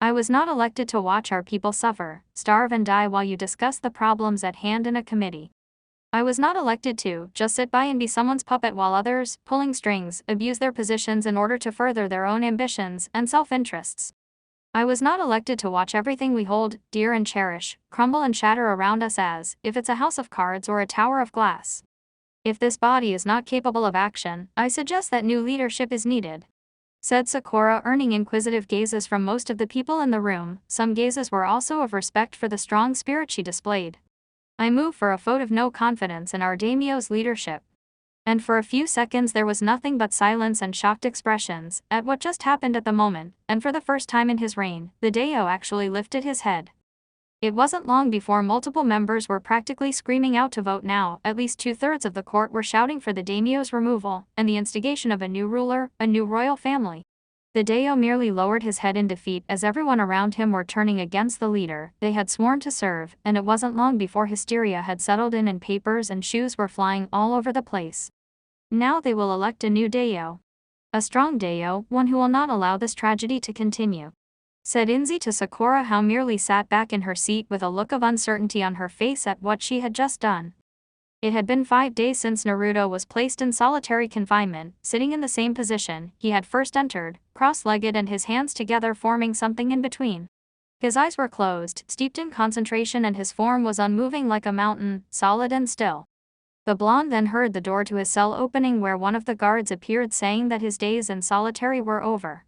I was not elected to watch our people suffer, starve and die while you discuss the problems at hand in a committee. I was not elected to just sit by and be someone's puppet while others, pulling strings, abuse their positions in order to further their own ambitions and self-interests. I was not elected to watch everything we hold dear and cherish crumble and shatter around us as if it's a house of cards or a tower of glass. If this body is not capable of action, I suggest that new leadership is needed, said Sakura, earning inquisitive gazes from most of the people in the room. Some gazes were also of respect for the strong spirit she displayed. I move for a vote of no confidence in our daimyo's leadership. And for a few seconds there was nothing but silence and shocked expressions at what just happened at the moment, and for the first time in his reign, the daimyo actually lifted his head. It wasn't long before multiple members were practically screaming out to vote now. At least 2/3 of the court were shouting for the daimyo's removal and the instigation of a new ruler, a new royal family. The daimyo merely lowered his head in defeat as everyone around him were turning against the leader they had sworn to serve, and it wasn't long before hysteria had settled in and papers and shoes were flying all over the place. Now they will elect a new daimyo. A strong daimyo, one who will not allow this tragedy to continue, said Inzi to Sakura, who merely sat back in her seat with a look of uncertainty on her face at what she had just done. It had been 5 days since Naruto was placed in solitary confinement, sitting in the same position he had first entered, cross-legged and his hands together forming something in between. His eyes were closed, steeped in concentration, and his form was unmoving like a mountain, solid and still. The blonde then heard the door to his cell opening, where one of the guards appeared, saying that his days in solitary were over.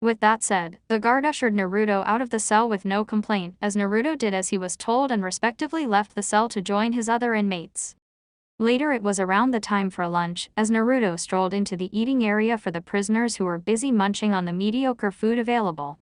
With that said, the guard ushered Naruto out of the cell with no complaint, as Naruto did as he was told and respectively left the cell to join his other inmates. Later it was around the time for lunch, as Naruto strolled into the eating area for the prisoners who were busy munching on the mediocre food available.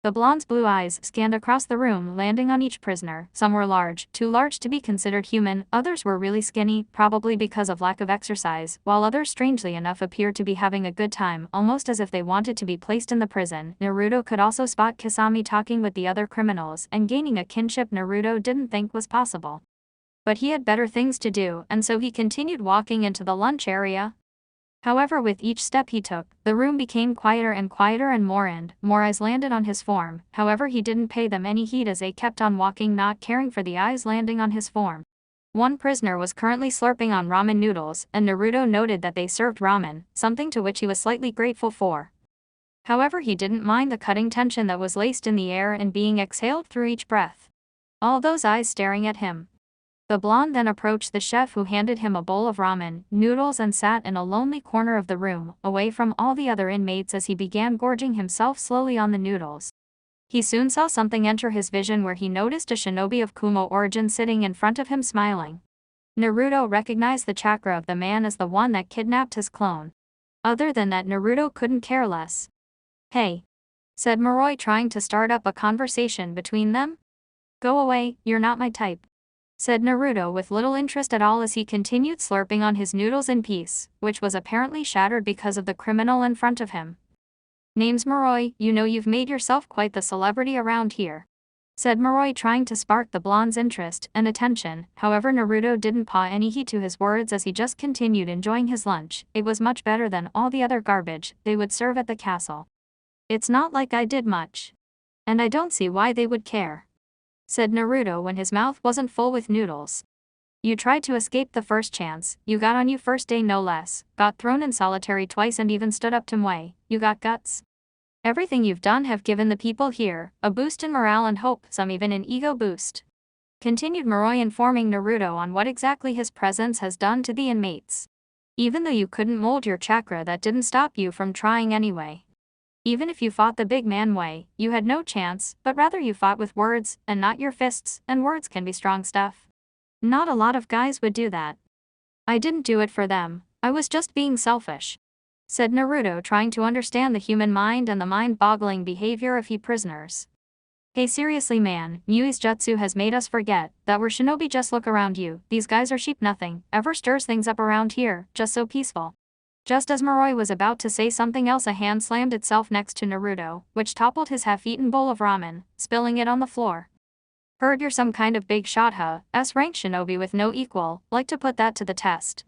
The blonde's blue eyes scanned across the room, landing on each prisoner. Some were large, too large to be considered human, others were really skinny, probably because of lack of exercise, while others strangely enough appeared to be having a good time, almost as if they wanted to be placed in the prison. Naruto could also spot Kasami talking with the other criminals and gaining a kinship Naruto didn't think was possible. But he had better things to do, and so he continued walking into the lunch area. However, with each step he took, the room became quieter and quieter, and more eyes landed on his form. However, he didn't pay them any heed as they kept on walking, not caring for the eyes landing on his form. One prisoner was currently slurping on ramen noodles, and Naruto noted that they served ramen, something to which he was slightly grateful for. However, he didn't mind the cutting tension that was laced in the air and being exhaled through each breath. All those eyes staring at him. The blonde then approached the chef, who handed him a bowl of ramen noodles and sat in a lonely corner of the room, away from all the other inmates, as he began gorging himself slowly on the noodles. He soon saw something enter his vision, where he noticed a shinobi of Kumo origin sitting in front of him smiling. Naruto recognized the chakra of the man as the one that kidnapped his clone. Other than that, Naruto couldn't care less. "Hey," said Moroi, trying to start up a conversation between them. "Go away, you're not my type," said Naruto with little interest at all, as he continued slurping on his noodles in peace, which was apparently shattered because of the criminal in front of him. "Name's Moroi, you know you've made yourself quite the celebrity around here," said Moroi, trying to spark the blonde's interest and attention. However, Naruto didn't pay any heed to his words as he just continued enjoying his lunch. It was much better than all the other garbage they would serve at the castle. "It's not like I did much. And I don't see why they would care," said Naruto when his mouth wasn't full with noodles. You tried to escape the first chance, you got on you first day no less, got thrown in solitary twice and even stood up to Mui, you got guts. Everything you've done have given the people here a boost in morale and hope, some even an ego boost. Continued Moroi, informing Naruto on what exactly his presence has done to the inmates. Even though you couldn't mold your chakra, that didn't stop you from trying anyway. Even if you fought the big man way, you had no chance, but rather you fought with words, and not your fists, and words can be strong stuff. Not a lot of guys would do that. I didn't do it for them, I was just being selfish, said Naruto, trying to understand the human mind and the mind-boggling behavior of prisoners. Hey, seriously man, Mui's jutsu has made us forget that we're shinobi. Just look around you, these guys are sheep. Nothing ever stirs things up around here, just so peaceful. Just as Moroi was about to say something else, a hand slammed itself next to Naruto, which toppled his half-eaten bowl of ramen, spilling it on the floor. Heard you're some kind of big shot, huh? S-rank shinobi with no equal, like to put that to the test,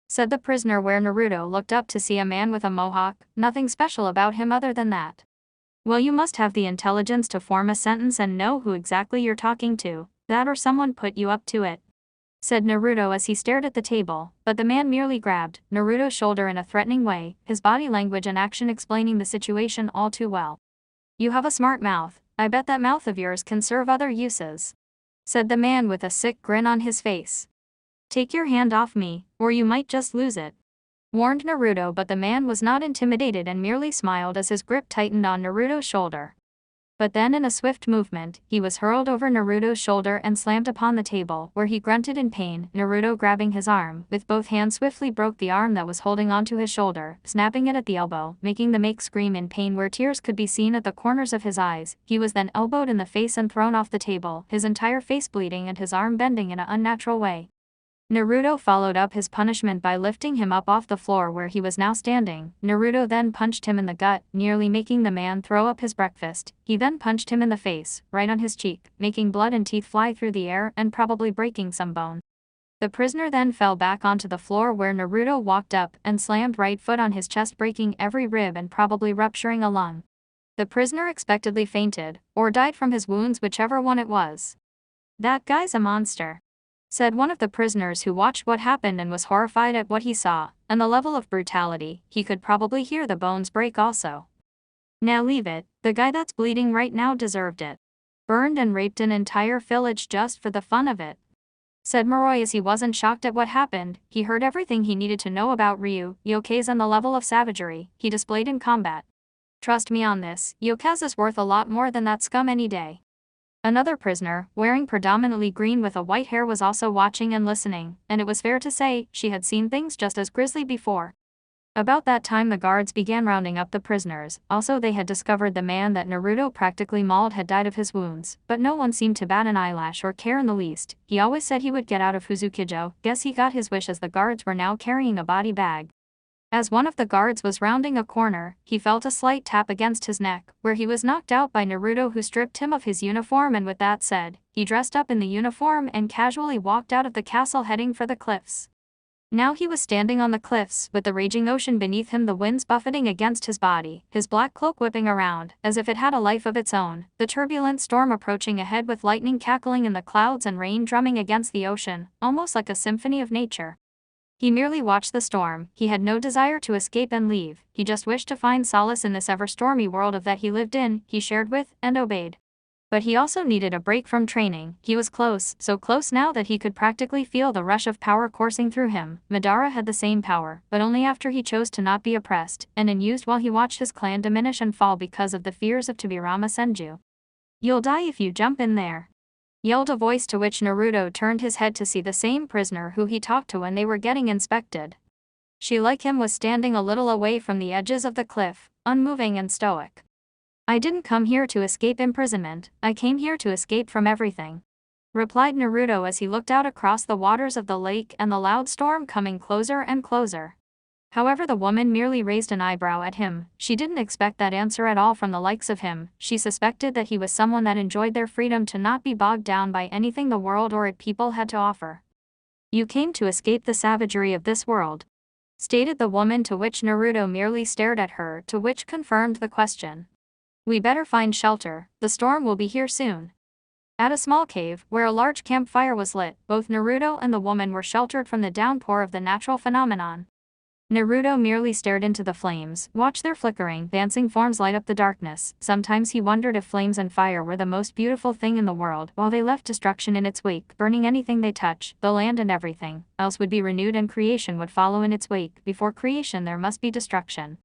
said the prisoner, where Naruto looked up to see a man with a mohawk. Nothing special about him other than that. Well, you must have the intelligence to form a sentence and know who exactly you're talking to, that or someone put you up to it, said Naruto as he stared at the table, but the man merely grabbed Naruto's shoulder in a threatening way, his body language and action explaining the situation all too well. You have a smart mouth, I bet that mouth of yours can serve other uses, said the man with a sick grin on his face. Take your hand off me, or you might just lose it, warned Naruto, but the man was not intimidated and merely smiled as his grip tightened on Naruto's shoulder. But then in a swift movement, he was hurled over Naruto's shoulder and slammed upon the table, where he grunted in pain. Naruto, grabbing his arm with both hands, swiftly broke the arm that was holding onto his shoulder, snapping it at the elbow, making the make scream in pain where tears could be seen at the corners of his eyes. He was then elbowed in the face and thrown off the table, his entire face bleeding and his arm bending in an unnatural way. Naruto followed up his punishment by lifting him up off the floor where he was now standing. Naruto then punched him in the gut, nearly making the man throw up his breakfast. He then punched him in the face, right on his cheek, making blood and teeth fly through the air and probably breaking some bone. The prisoner then fell back onto the floor, where Naruto walked up and slammed right foot on his chest, breaking every rib and probably rupturing a lung. The prisoner expectedly fainted, or died from his wounds, whichever one it was. That guy's a monster, said one of the prisoners who watched what happened and was horrified at what he saw, and the level of brutality. He could probably hear the bones break also. Now leave it, the guy that's bleeding right now deserved it. Burned and raped an entire village just for the fun of it, said Moroi as he wasn't shocked at what happened. He heard everything he needed to know about Ryukaze and the level of savagery he displayed in combat. Trust me on this, Ryukaze is worth a lot more than that scum any day. Another prisoner, wearing predominantly green with a white hair, was also watching and listening, and it was fair to say she had seen things just as grisly before. About that time the guards began rounding up the prisoners. Also, they had discovered the man that Naruto practically mauled had died of his wounds, but no one seemed to bat an eyelash or care in the least. He always said he would get out of Fuzukijo. Guess he got his wish, as the guards were now carrying a body bag. As one of the guards was rounding a corner, he felt a slight tap against his neck, where he was knocked out by Naruto, who stripped him of his uniform, and with that said, he dressed up in the uniform and casually walked out of the castle, heading for the cliffs. Now he was standing on the cliffs, with the raging ocean beneath him, the winds buffeting against his body, his black cloak whipping around, as if it had a life of its own, the turbulent storm approaching ahead with lightning cackling in the clouds and rain drumming against the ocean, almost like a symphony of nature. He merely watched the storm. He had no desire to escape and leave. He just wished to find solace in this ever-stormy world of that he lived in, he shared with, and obeyed. But he also needed a break from training. He was close, so close now that he could practically feel the rush of power coursing through him. Madara had the same power, but only after he chose to not be oppressed, and used while he watched his clan diminish and fall because of the fears of Tobirama Senju. You'll die if you jump in there, yelled a voice, to which Naruto turned his head to see the same prisoner who he talked to when they were getting inspected. She, like him, was standing a little away from the edges of the cliff, unmoving and stoic. I didn't come here to escape imprisonment, I came here to escape from everything, replied Naruto as he looked out across the waters of the lake and the loud storm coming closer and closer. However, the woman merely raised an eyebrow at him. She didn't expect that answer at all from the likes of him. She suspected that he was someone that enjoyed their freedom to not be bogged down by anything the world or its people had to offer. You came to escape the savagery of this world, stated the woman, to which Naruto merely stared at her, to which confirmed the question. We better find shelter, the storm will be here soon. At a small cave, where a large campfire was lit, both Naruto and the woman were sheltered from the downpour of the natural phenomenon. Naruto merely stared into the flames, watched their flickering, dancing forms light up the darkness. Sometimes he wondered if flames and fire were the most beautiful thing in the world, while they left destruction in its wake, burning anything they touch, the land and everything else would be renewed and creation would follow in its wake. Before creation there must be destruction.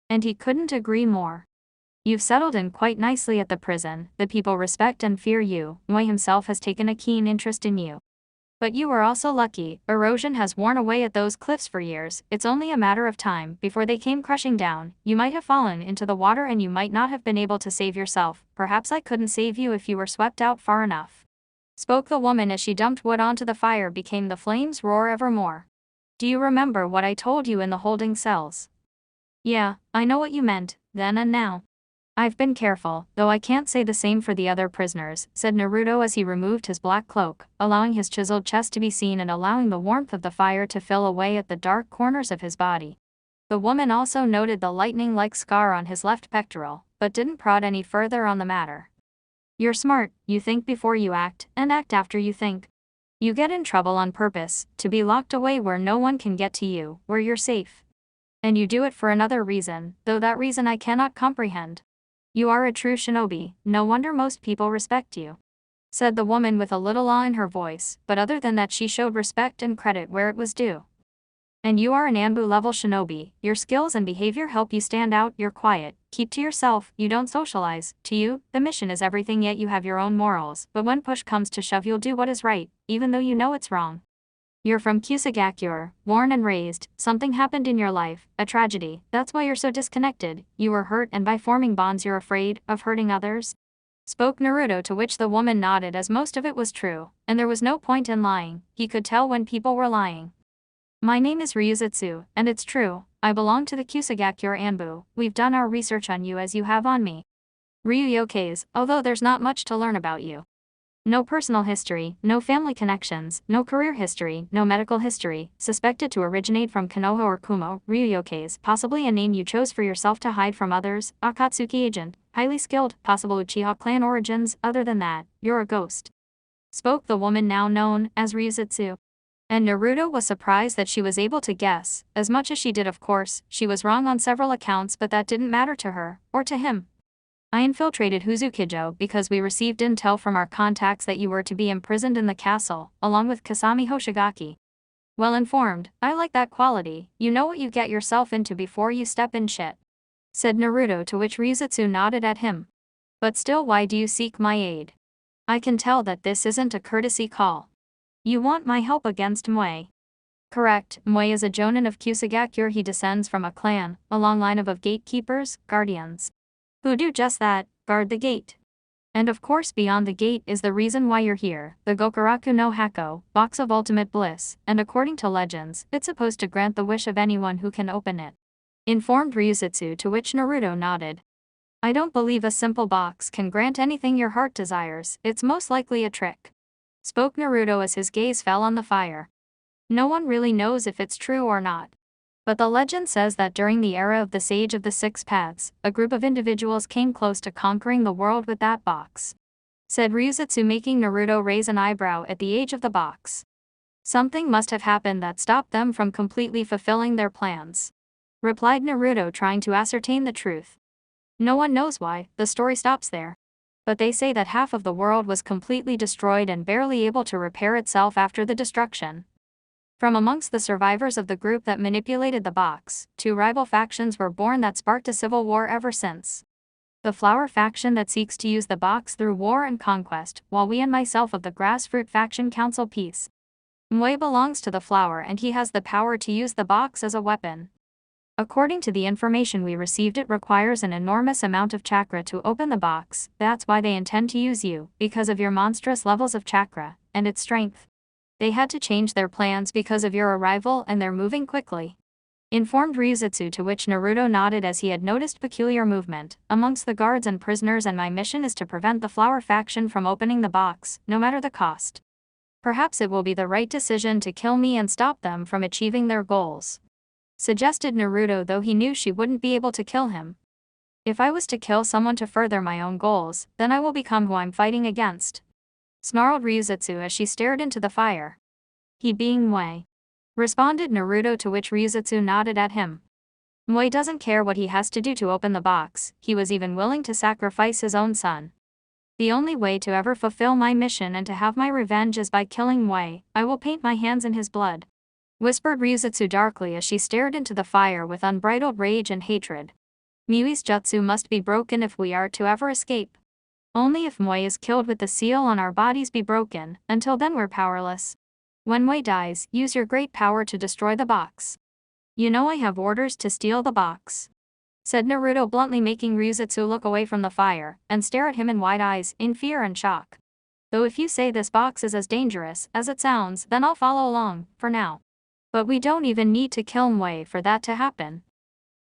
And he couldn't agree more. You've settled in quite nicely at the prison, the people respect and fear you, Moy himself has taken a keen interest in you. But you were also lucky, erosion has worn away at those cliffs for years, it's only a matter of time before they came crushing down. You might have fallen into the water and you might not have been able to save yourself, perhaps I couldn't save you if you were swept out far enough. Spoke the woman as she dumped wood onto the fire, became the flames roar evermore. Do you remember what I told you in the holding cells? Yeah, I know what you meant, then and now. I've been careful, though I can't say the same for the other prisoners, said Naruto as he removed his black cloak, allowing his chiseled chest to be seen and allowing the warmth of the fire to fill away at the dark corners of his body. The woman also noted the lightning-like scar on his left pectoral, but didn't prod any further on the matter. You're smart, you think before you act, and act after you think. You get in trouble on purpose, to be locked away where no one can get to you, where you're safe. And you do it for another reason, though that reason I cannot comprehend. You are a true shinobi, no wonder most people respect you. Said the woman with a little awe in her voice, but other than that she showed respect and credit where it was due. And you are an Anbu-level shinobi, your skills and behavior help you stand out, you're quiet, keep to yourself, you don't socialize. To you, the mission is everything, yet you have your own morals, but when push comes to shove you'll do what is right, even though you know it's wrong. You're from Kusagakure, born and raised, something happened in your life, a tragedy, that's why you're so disconnected, you were hurt and by forming bonds you're afraid of hurting others? Spoke Naruto, to which the woman nodded as most of it was true, and there was no point in lying, he could tell when people were lying. My name is Ryuzutsu, and it's true, I belong to the Kusagakure Anbu, we've done our research on you as you have on me. Ryuyoke's, although there's not much to learn about you. No personal history, no family connections, no career history, no medical history, suspected to originate from Konoha or Kumo, Ryuyoke's, possibly a name you chose for yourself to hide from others, Akatsuki agent, highly skilled, possible Uchiha clan origins, other than that, you're a ghost. Spoke the woman now known as Ryuzutsu. And Naruto was surprised that she was able to guess, as much as she did. Of course, she was wrong on several accounts, but that didn't matter to her, or to him. I infiltrated Huzukijo because we received intel from our contacts that you were to be imprisoned in the castle, along with Kasami Hoshigaki. Well informed, I like that quality, you know what you get yourself into before you step in shit. Said Naruto, to which Ryuzutsu nodded at him. But still, why do you seek my aid? I can tell that this isn't a courtesy call. You want my help against Moy. Correct, Moy is a jonin of Kusagakure, he descends from a clan, a long line of gatekeepers, guardians. Who do just that, guard the gate. And of course beyond the gate is the reason why you're here, the Gokuraku no Hako, box of ultimate bliss, and according to legends, it's supposed to grant the wish of anyone who can open it. Informed Ryuzutsu, to which Naruto nodded. I don't believe a simple box can grant anything your heart desires, it's most likely a trick. Spoke Naruto as his gaze fell on the fire. No one really knows if it's true or not. But the legend says that during the era of the Sage of the Six Paths, a group of individuals came close to conquering the world with that box. Said Ryuzutsu, making Naruto raise an eyebrow at the age of the box. Something must have happened that stopped them from completely fulfilling their plans. Replied Naruto, trying to ascertain the truth. No one knows why, the story stops there. But they say that half of the world was completely destroyed and barely able to repair itself after the destruction. From amongst the survivors of the group that manipulated the box, two rival factions were born that sparked a civil war ever since. The Flower faction that seeks to use the box through war and conquest, while we and myself of the Grassfruit faction counsel peace. Moy belongs to the Flower and he has the power to use the box as a weapon. According to the information we received, it requires an enormous amount of chakra to open the box, that's why they intend to use you, because of your monstrous levels of chakra, and its strength. They had to change their plans because of your arrival and they're moving quickly. Informed Ryuzutsu, to which Naruto nodded as he had noticed peculiar movement amongst the guards and prisoners, and my mission is to prevent the Flower faction from opening the box, no matter the cost. Perhaps it will be the right decision to kill me and stop them from achieving their goals. Suggested Naruto, though he knew she wouldn't be able to kill him. If I was to kill someone to further my own goals, then I will become who I'm fighting against. snarled Ryuzutsu as she stared into the fire. "He being Mui," responded Naruto, to which Ryuzutsu nodded at him. "Mui doesn't care what he has to do to open the box, he was even willing to sacrifice his own son. The only way to ever fulfill my mission and to have my revenge is by killing Mui. I will paint my hands in his blood," whispered Ryuzutsu darkly as she stared into the fire with unbridled rage and hatred. "Mui's jutsu must be broken if we are to ever escape. Only if Mui is killed will the seal on our bodies be broken, until then we're powerless. When Mui dies, use your great power to destroy the box. You know I have orders to steal the box," said Naruto bluntly, making Ryuzutsu look away from the fire and stare at him in wide eyes, in fear and shock. "Though if you say this box is as dangerous as it sounds, then I'll follow along, for now. But we don't even need to kill Mui for that to happen."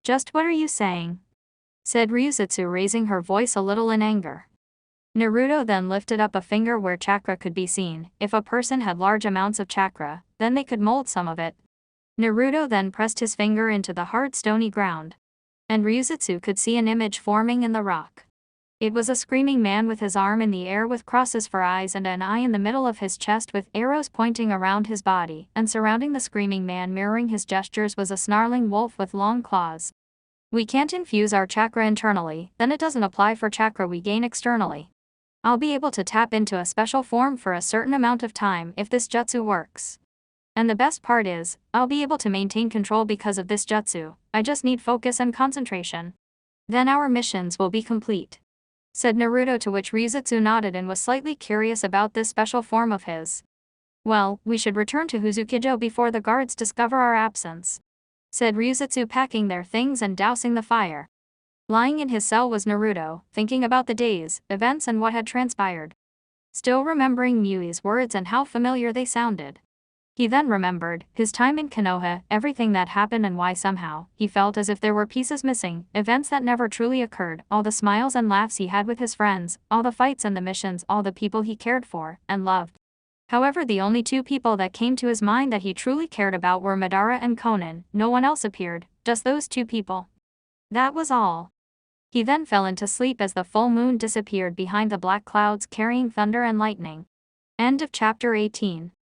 "Just what are you saying?" said Ryuzutsu, raising her voice a little in anger. Naruto then lifted up a finger where chakra could be seen. If a person had large amounts of chakra, then they could mold some of it. Naruto then pressed his finger into the hard stony ground, and Ryuzutsu could see an image forming in the rock. It was a screaming man with his arm in the air with crosses for eyes and an eye in the middle of his chest with arrows pointing around his body, and surrounding the screaming man mirroring his gestures was a snarling wolf with long claws. "We can't infuse our chakra internally, then it doesn't apply for chakra we gain externally. I'll be able to tap into a special form for a certain amount of time if this jutsu works. And the best part is, I'll be able to maintain control because of this jutsu. I just need focus and concentration. Then our missions will be complete," said Naruto, to which Ryuzutsu nodded and was slightly curious about this special form of his. "Well, we should return to Huzukijo before the guards discover our absence," said Ryuzutsu, packing their things and dousing the fire. Lying in his cell was Naruto, thinking about the days, events and what had transpired. Still remembering Mui's words and how familiar they sounded. He then remembered his time in Konoha, everything that happened and why somehow he felt as if there were pieces missing, events that never truly occurred, all the smiles and laughs he had with his friends, all the fights and the missions, all the people he cared for and loved. However, the only two people that came to his mind that he truly cared about were Madara and Conan. No one else appeared, just those two people. That was all. He then fell into sleep as the full moon disappeared behind the black clouds carrying thunder and lightning. End of chapter 18.